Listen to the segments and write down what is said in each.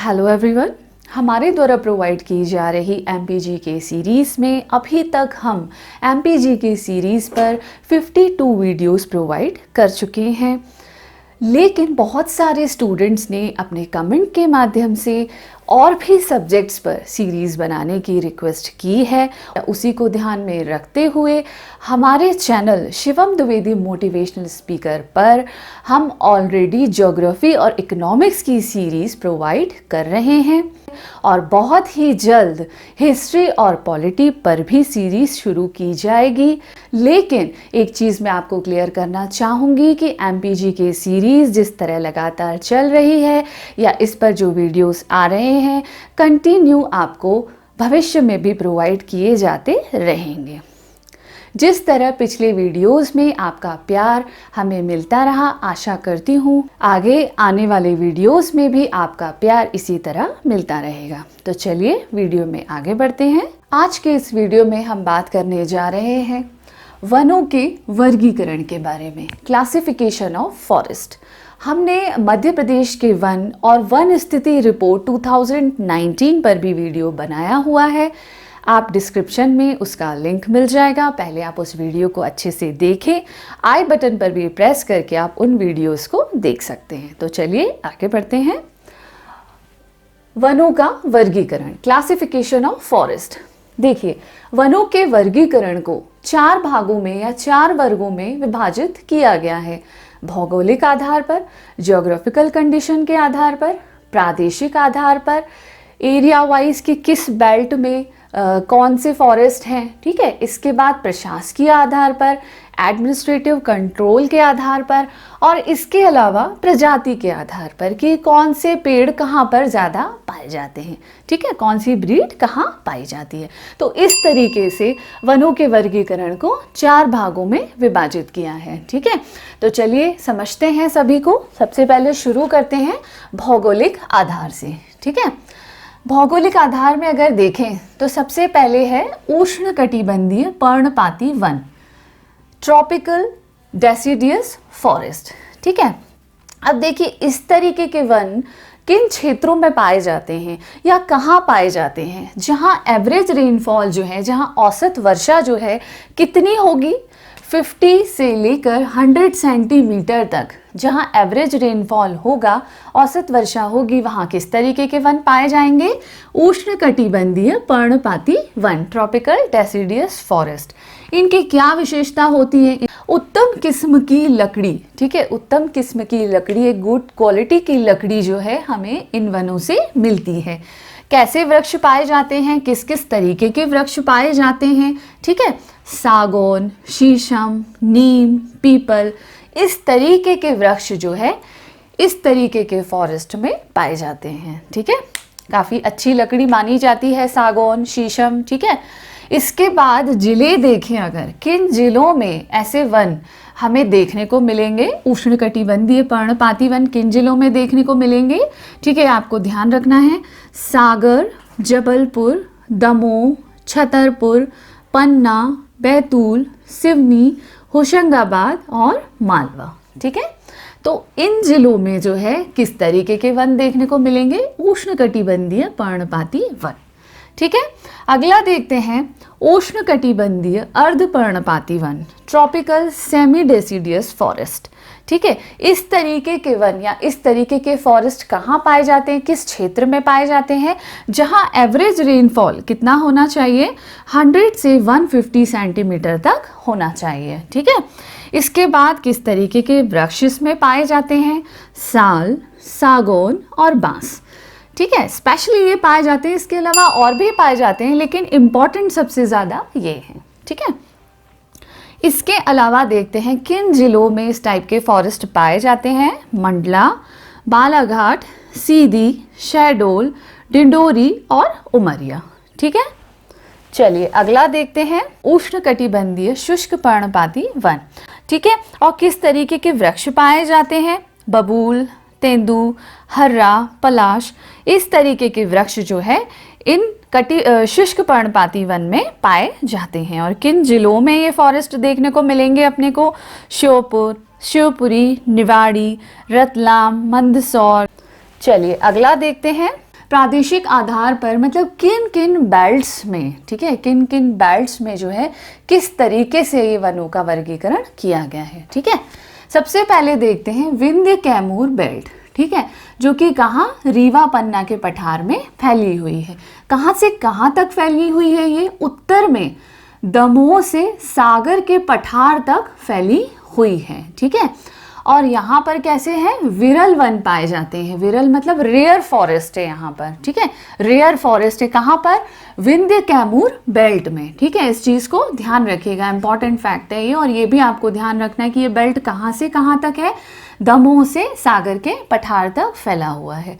Hello everyone, हमारे द्वारा provide की जा रही एमपीजी के सीरीज़ में अभी तक हम एमपीजी के सीरीज़ पर 52 वीडियोस प्रोवाइड कर चुके हैं। लेकिन बहुत सारे स्टूडेंट्स ने अपने कमेंट के माध्यम से और भी सब्जेक्ट्स पर सीरीज़ बनाने की रिक्वेस्ट की है। उसी को ध्यान में रखते हुए हमारे channel Shivam Dwivedi motivational speaker पर हम ऑलरेडी ज्योग्राफी और इकोनॉमिक्स की सीरीज़ प्रोवाइड कर रहे हैं और बहुत ही जल्द हिस्ट्री और पॉलिटी पर भी सीरीज़ शुरू की जाएगी। लेकिन एक चीज़ मैं आपको क्लियर करना चाहूँगी कि एमपीजी के सीरीज़ जिस तरह लगातार चल रही है या इस पर जो वीडियोस आ रहे हैं कंटिन्यू आपको भविष्य में भी प्रोवाइड किए जाते रहेंगे। जिस तरह पिछले वीडियोस में आपका प्यार हमें मिलता रहा, आशा करती हूँ आगे आने वाले वीडियोस में भी आपका प्यार इसी तरह मिलता रहेगा। तो चलिए वीडियो में आगे बढ़ते हैं। आज के इस वीडियो में हम बात करने जा रहे हैं वनों के वर्गीकरण के बारे में, क्लासिफिकेशन ऑफ फॉरेस्ट। हमने मध्य प्रदेश के वन और वन स्थिति रिपोर्ट 2019 पर भी वीडियो बनाया हुआ है। आप डिस्क्रिप्शन में उसका लिंक मिल जाएगा, पहले आप उस वीडियो को अच्छे से देखें। आई बटन पर भी प्रेस करके आप उन वीडियोस को देख सकते हैं। तो चलिए आगे बढ़ते हैं। वनों का वर्गीकरण, क्लासिफिकेशन ऑफ फॉरेस्ट। देखिए, वनों के वर्गीकरण को 4 भागों में या 4 वर्गों में विभाजित किया गया है। भौगोलिक आधार पर, ज्योग्राफिकल कंडीशन के आधार पर, प्रादेशिक आधार पर, एरिया वाइज कि किस बेल्ट में कौन से फॉरेस्ट हैं, ठीक है। इसके बाद प्रशासकीय आधार पर, एडमिनिस्ट्रेटिव कंट्रोल के आधार पर और इसके अलावा प्रजाति के आधार पर कि कौन से पेड़ कहाँ पर ज़्यादा पाए जाते हैं, ठीक है, कौन सी ब्रीड कहाँ पाई जाती है। तो इस तरीके से वनों के वर्गीकरण को 4 भागों में विभाजित किया है, ठीक है। तो चलिए समझते हैं सभी को। सबसे पहले शुरू करते हैं भौगोलिक आधार से, ठीक है। भौगोलिक आधार में अगर देखें तो सबसे पहले है उष्णकटिबंधीय पर्णपाती वन, ट्रॉपिकल डेसिडियस फॉरेस्ट, ठीक है। अब देखिए, इस तरीके के वन किन क्षेत्रों में पाए जाते हैं या कहाँ पाए जाते हैं, जहाँ एवरेज रेनफॉल जो है, जहाँ औसत वर्षा जो है कितनी होगी, 50 से लेकर 100 सेंटीमीटर तक जहाँ एवरेज रेनफॉल होगा, औसत वर्षा होगी, वहाँ किस तरीके के वन पाए जाएंगे? उष्णकटिबंधीय पर्णपाती वन, ट्रॉपिकल डेसिडियस फॉरेस्ट। इनकी क्या विशेषता होती है? उत्तम किस्म की लकड़ी, ठीक है, उत्तम किस्म की लकड़ी, एक गुड क्वालिटी की लकड़ी जो है हमें इन वनों से मिलती है। कैसे वृक्ष पाए जाते हैं, किस किस तरीके के वृक्ष पाए जाते हैं, ठीक है, सागौन, शीशम, नीम, पीपल, इस तरीके के वृक्ष जो है इस तरीके के फॉरेस्ट में पाए जाते हैं, ठीक है। काफ़ी अच्छी लकड़ी मानी जाती है सागौन, शीशम, ठीक है। इसके बाद जिले देखें, अगर किन जिलों में ऐसे वन हमें देखने को मिलेंगे, उष्णकटिबंधीय पर्णपाती वन किन जिलों में देखने को मिलेंगे, ठीक है, आपको ध्यान रखना है। सागर, जबलपुर, दमोह, छतरपुर, पन्ना, बैतूल, सिवनी, होशंगाबाद और मालवा, ठीक है। तो इन जिलों में जो है किस तरीके के वन देखने को मिलेंगे? उष्णकटिबंधीय पर्णपाती वन, ठीक है। अगला देखते हैं उष्णकटिबंधीय अर्धपर्णपाती वन, ट्रॉपिकल सेमी डेसिडियस फॉरेस्ट, ठीक है। इस तरीके के वन या इस तरीके के फॉरेस्ट कहाँ पाए जाते हैं, किस क्षेत्र में पाए जाते हैं? जहाँ एवरेज रेनफॉल कितना होना चाहिए? 100 से 150 सेंटीमीटर तक होना चाहिए, ठीक है। इसके बाद किस तरीके के वृक्ष इसमें पाए जाते हैं? साल, सागौन और बांस, ठीक है, स्पेशली ये पाए जाते हैं। इसके अलावा और भी पाए जाते हैं, लेकिन इम्पॉर्टेंट सबसे ज़्यादा ये हैं, ठीक है। इसके अलावा देखते हैं किन जिलों में इस टाइप के फॉरेस्ट पाए जाते हैं। मंडला, बालाघाट, सीधी, शहडोल, डिंडोरी और उमरिया, ठीक है। चलिए अगला देखते हैं उष्णकटिबंधीय शुष्क पर्णपाती वन, ठीक है। और किस तरीके के वृक्ष पाए जाते हैं? बबूल, तेंदू, हर्रा, पलाश, इस तरीके के वृक्ष जो है इन शुष्क पर्णपाती वन में पाए जाते हैं। और किन जिलों में ये फॉरेस्ट देखने को मिलेंगे अपने को? श्योपुर, शिवपुरी, निवाड़ी, रतलाम, मंदसौर। चलिए अगला देखते हैं प्रादेशिक आधार पर मतलब किन किन बेल्ट्स में, ठीक है, किन किन बेल्ट्स में जो है किस तरीके से ये वनों का वर्गीकरण किया गया है, ठीक है। सबसे पहले देखते हैं विंध्य कैमूर बेल्ट, ठीक है, जो कि कहाँ, रीवा पन्ना के पठार में फैली हुई है। कहाँ से कहाँ तक फैली हुई है ये? उत्तर में दमोह से सागर के पठार तक फैली हुई है, ठीक है। और यहाँ पर कैसे है, विरल वन पाए जाते हैं। विरल मतलब रेयर फॉरेस्ट है यहाँ पर, ठीक है, रेयर फॉरेस्ट है। कहाँ पर? विंध्य कैमूर बेल्ट में, ठीक है। इस चीज़ को ध्यान रखिएगा, इंपॉर्टेंट फैक्ट है ये। और ये भी आपको ध्यान रखना है कि ये बेल्ट कहाँ से कहाँ तक है, दमोह से सागर के पठार तक फैला हुआ है।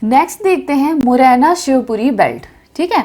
नेक्स्ट देखते हैं मुरैना शिवपुरी बेल्ट, ठीक है।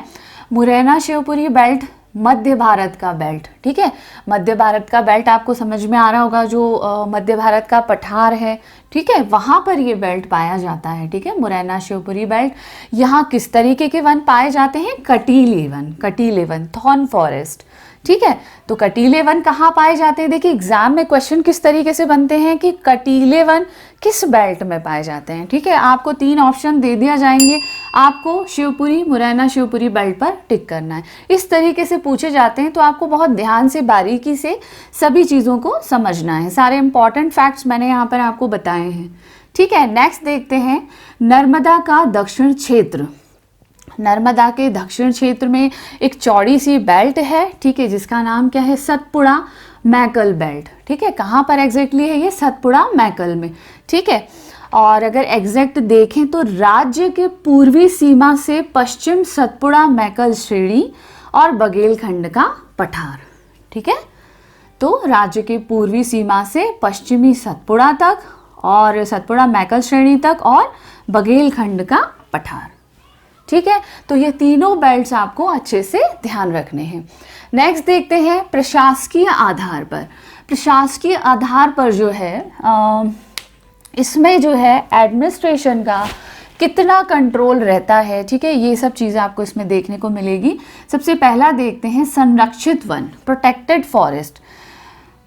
मुरैना शिवपुरी बेल्ट मध्य भारत का बेल्ट, ठीक है। मध्य भारत का बेल्ट आपको समझ में आ रहा होगा, जो मध्य भारत का पठार है, ठीक है, वहाँ पर ये बेल्ट पाया जाता है, ठीक है, मुरैना शिवपुरी बेल्ट। यहाँ किस तरीके के वन पाए जाते हैं? कटीले वन, कटीले वन, थॉर्न फॉरेस्ट, ठीक है। तो कटीले वन कहाँ पाए जाते हैं? देखिए एग्जाम में क्वेश्चन किस तरीके से बनते हैं कि कटीले वन किस बेल्ट में पाए जाते हैं, ठीक है। आपको 3 ऑप्शन दे दिया जाएंगे, आपको शिवपुरी, मुरैना शिवपुरी बेल्ट पर टिक करना है। इस तरीके से पूछे जाते हैं तो आपको बहुत ध्यान से, बारीकी से सभी चीज़ों को समझना है। सारे इंपॉर्टेंट फैक्ट्स मैंने यहाँ पर आपको बताए हैं, ठीक है। नेक्स्ट देखते हैं नर्मदा का दक्षिण क्षेत्र। नर्मदा के दक्षिण क्षेत्र में एक चौड़ी सी बेल्ट है, ठीक है, जिसका नाम क्या है? सतपुड़ा मैकल बेल्ट, ठीक है। कहाँ पर एग्जैक्टली है ये? सतपुड़ा मैकल में, ठीक है। और अगर एग्जैक्ट देखें तो राज्य के पूर्वी सीमा से पश्चिम सतपुड़ा मैकल श्रेणी और बघेलखंड का पठार, ठीक है। तो राज्य के पूर्वी सीमा से पश्चिमी सतपुड़ा तक और सतपुड़ा मैकल श्रेणी तक और बघेलखंड का पठार, ठीक है। तो ये तीनों बेल्ट्स आपको अच्छे से ध्यान रखने हैं। नेक्स्ट देखते हैं प्रशासकीय आधार पर। प्रशासकीय आधार पर जो है इसमें जो है एडमिनिस्ट्रेशन का कितना कंट्रोल रहता है, ठीक है, ये सब चीज़ें आपको इसमें देखने को मिलेगी। सबसे पहला देखते हैं संरक्षित वन, प्रोटेक्टेड फॉरेस्ट।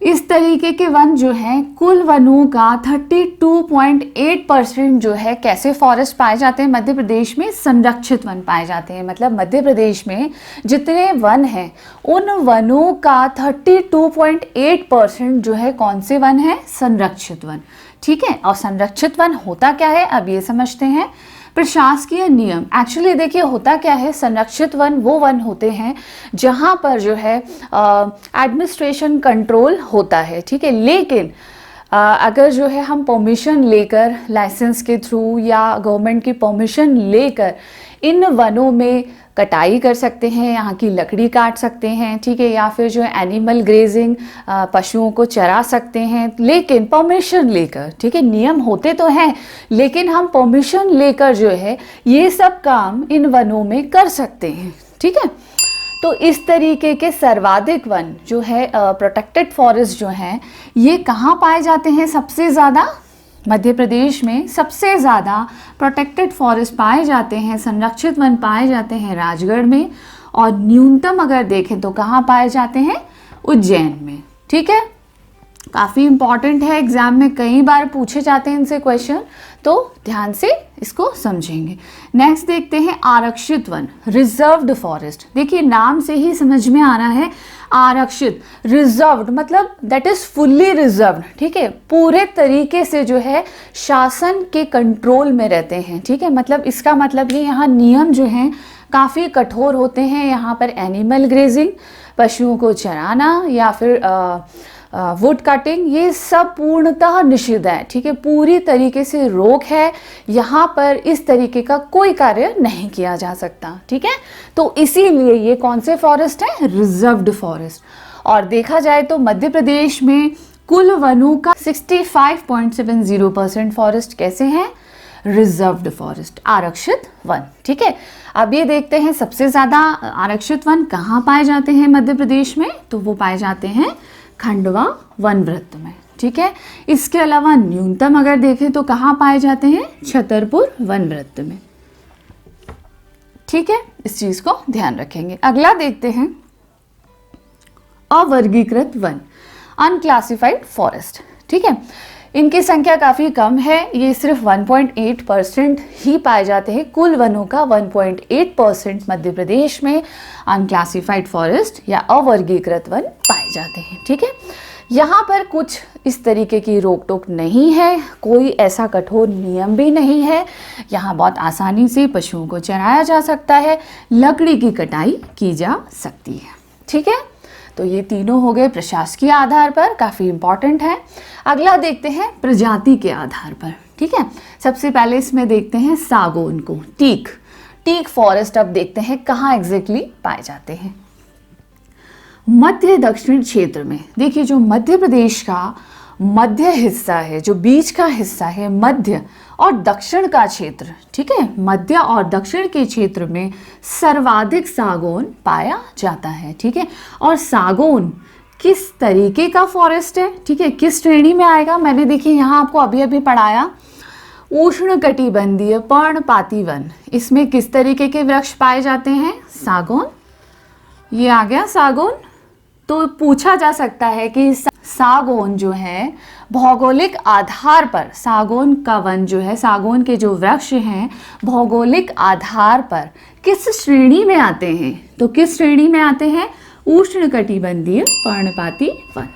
इस तरीके के वन जो हैं, कुल वनों का 32.8% जो है कैसे फॉरेस्ट पाए जाते हैं मध्य प्रदेश में? संरक्षित वन पाए जाते हैं। मतलब मध्य प्रदेश में जितने वन हैं उन वनों का 32.8% जो है कौन से वन है? संरक्षित वन, ठीक है। और संरक्षित वन होता क्या है, अब ये समझते हैं। प्रशासकीय नियम, एक्चुअली देखिए होता क्या है, संरक्षित वन वो वन होते हैं जहाँ पर जो है एडमिनिस्ट्रेशन कंट्रोल होता है, ठीक है। लेकिन अगर जो है हम परमिशन लेकर, लाइसेंस के थ्रू या गवर्नमेंट की परमिशन लेकर इन वनों में कटाई कर सकते हैं, यहाँ की लकड़ी काट सकते हैं, ठीक है, या फिर जो है एनिमल ग्रेजिंग, पशुओं को चरा सकते हैं, लेकिन परमिशन लेकर, ठीक है। नियम होते तो हैं लेकिन हम परमिशन लेकर जो है ये सब काम इन वनों में कर सकते हैं, ठीक है। तो इस तरीके के सर्वाधिक वन जो है प्रोटेक्टेड फॉरेस्ट जो हैं ये कहाँ पाए जाते हैं? सबसे ज़्यादा मध्य प्रदेश में सबसे ज़्यादा प्रोटेक्टेड फॉरेस्ट पाए जाते हैं, संरक्षित वन पाए जाते हैं राजगढ़ में। और न्यूनतम अगर देखें तो कहाँ पाए जाते हैं? उज्जैन में, ठीक है। काफ़ी इंपॉर्टेंट है, एग्जाम में कई बार पूछे जाते हैं इनसे क्वेश्चन, तो ध्यान से इसको समझेंगे। नेक्स्ट देखते हैं आरक्षित वन, रिजर्व्ड फॉरेस्ट। देखिए नाम से ही समझ में आ रहा है आरक्षित, रिजर्व्ड मतलब दैट इज फुल्ली रिजर्व्ड, ठीक है, पूरे तरीके से जो है शासन के कंट्रोल में रहते हैं, ठीक है। मतलब इसका मतलब ये यहाँ नियम जो हैं काफ़ी कठोर होते हैं। यहाँ पर एनिमल ग्रेजिंग, पशुओं को चराना या फिर वुड कटिंग, ये सब पूर्णतः निषिद्ध है, ठीक है, पूरी तरीके से रोक है। यहाँ पर इस तरीके का कोई कार्य नहीं किया जा सकता, ठीक है। तो इसीलिए ये कौन से फॉरेस्ट है? Reserved forest. और देखा जाए तो मध्य प्रदेश में कुल वनों का 65.70% फॉरेस्ट कैसे हैं? रिजर्व्ड फॉरेस्ट, आरक्षित वन, ठीक है। अब ये देखते हैं सबसे ज़्यादा आरक्षित वन कहाँ पाए जाते हैं मध्य प्रदेश में, तो वो पाए जाते हैं खंडवा वन वृत्त में, ठीक है। इसके अलावा न्यूनतम अगर देखें तो कहाँ पाए जाते हैं? छतरपुर वन वृत्त में, ठीक है। इस चीज को ध्यान रखेंगे। अगला देखते हैं अवर्गीकृत वन, अनक्लासिफाइड फॉरेस्ट, ठीक है। इनकी संख्या काफ़ी कम है, ये सिर्फ 1.8% ही पाए जाते हैं। कुल वनों का 1.8% मध्य प्रदेश में अनक्लासिफाइड फॉरेस्ट या अवर्गीकृत वन पाए जाते हैं। ठीक है, यहाँ पर कुछ इस तरीके की रोक टोक नहीं है, कोई ऐसा कठोर नियम भी नहीं है। यहाँ बहुत आसानी से पशुओं को चराया जा सकता है, लकड़ी की कटाई की जा सकती है। ठीक है, तो ये तीनों हो गए प्रशासकीय आधार पर, काफ़ी इंपॉर्टेंट है। अगला देखते हैं प्रजाति के आधार पर। ठीक है, सबसे पहले इसमें देखते हैं सागौन को, टीक फॉरेस्ट। अब देखते हैं कहाँ एग्जैक्टली पाए जाते हैं। मध्य दक्षिण क्षेत्र में, देखिए जो मध्य प्रदेश का मध्य हिस्सा है, जो बीच का हिस्सा है, मध्य और दक्षिण का क्षेत्र, ठीक है, मध्य और दक्षिण के क्षेत्र में सर्वाधिक सागौन पाया जाता है। ठीक है, और सागौन किस तरीके का फॉरेस्ट है, ठीक है, किस श्रेणी में आएगा, मैंने देखिए यहाँ आपको अभी अभी पढ़ाया, उष्णकटिबंधीय पर्णपाती वन। इसमें किस तरीके के वृक्ष पाए जाते हैं, सागौन। ये आ गया सागौन। तो पूछा जा सकता है कि सागौन जो है भौगोलिक आधार पर, सागौन का वन जो है, सागौन के जो वृक्ष हैं भौगोलिक आधार पर किस श्रेणी में आते हैं, तो किस श्रेणी में आते हैं, उष्णकटिबंधीय पर्णपाती वन।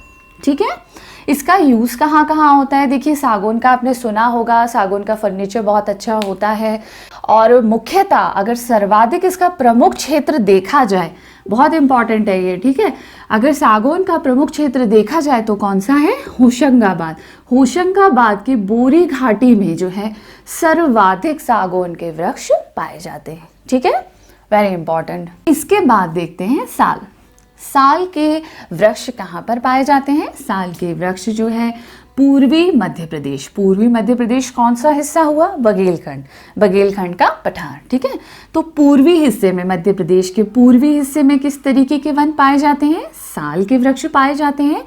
ठीक है, इसका यूज़ कहाँ कहाँ होता है, देखिए सागौन का आपने सुना होगा, सागौन का फर्नीचर बहुत अच्छा होता है। और मुख्यतः अगर सर्वाधिक इसका प्रमुख क्षेत्र देखा जाए, बहुत इंपॉर्टेंट है ये, ठीक है, अगर सागौन का प्रमुख क्षेत्र देखा जाए तो कौन सा है, होशंगाबाद। होशंगाबाद की बोरी घाटी में जो है सर्वाधिक सागौन के वृक्ष पाए जाते हैं। ठीक है, वेरी इंपॉर्टेंट। इसके बाद देखते हैं साल के वृक्ष कहाँ पर पाए जाते हैं। साल के वृक्ष जो है पूर्वी मध्य प्रदेश कौन सा हिस्सा हुआ, बघेलखंड का पठार। ठीक है, तो पूर्वी हिस्से में, मध्य प्रदेश के पूर्वी हिस्से में किस तरीके के वन पाए जाते हैं, साल के वृक्ष पाए जाते हैं।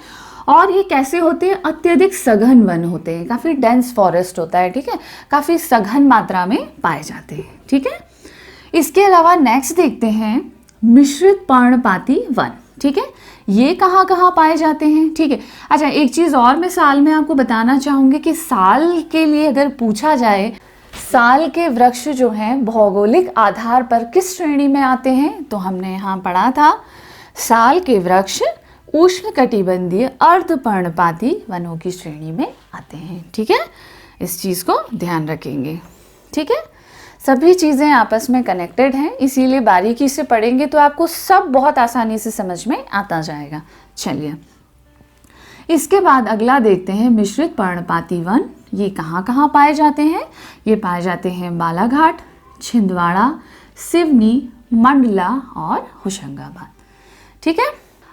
और ये कैसे होते हैं, अत्यधिक सघन वन होते हैं, काफ़ी डेंस फॉरेस्ट होता है। ठीक है, काफ़ी सघन मात्रा में पाए जाते हैं। ठीक है, इसके अलावा नेक्स्ट देखते हैं मिश्रित पर्णपाती वन। ठीक है, ये कहाँ कहाँ पाए जाते हैं। ठीक है, अच्छा एक चीज़ और मैं साल में आपको बताना चाहूँगी कि साल के लिए अगर पूछा जाए, साल के वृक्ष जो हैं भौगोलिक आधार पर किस श्रेणी में आते हैं, तो हमने यहाँ पढ़ा था साल के वृक्ष उष्णकटिबंधीय अर्धपर्णपाती वनों की श्रेणी में आते हैं। ठीक है, इस चीज़ को ध्यान रखेंगे। ठीक है, सभी चीज़ें आपस में कनेक्टेड हैं, इसीलिए बारीकी से पढ़ेंगे तो आपको सब बहुत आसानी से समझ में आता जाएगा। चलिए, इसके बाद अगला देखते हैं मिश्रित पर्णपाती वन। ये कहाँ कहाँ पाए जाते हैं, ये पाए जाते हैं बालाघाट, छिंदवाड़ा, सिवनी, मंडला और होशंगाबाद। ठीक है,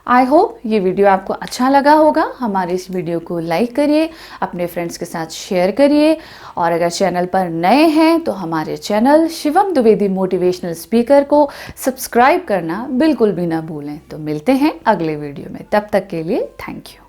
आई होप ये वीडियो आपको अच्छा लगा होगा। हमारे इस वीडियो को लाइक करिए, अपने फ्रेंड्स के साथ शेयर करिए, और अगर चैनल पर नए हैं तो हमारे channel Shivam Dwivedi motivational speaker को सब्सक्राइब करना बिल्कुल भी ना भूलें। तो मिलते हैं अगले वीडियो में, तब तक के लिए थैंक यू।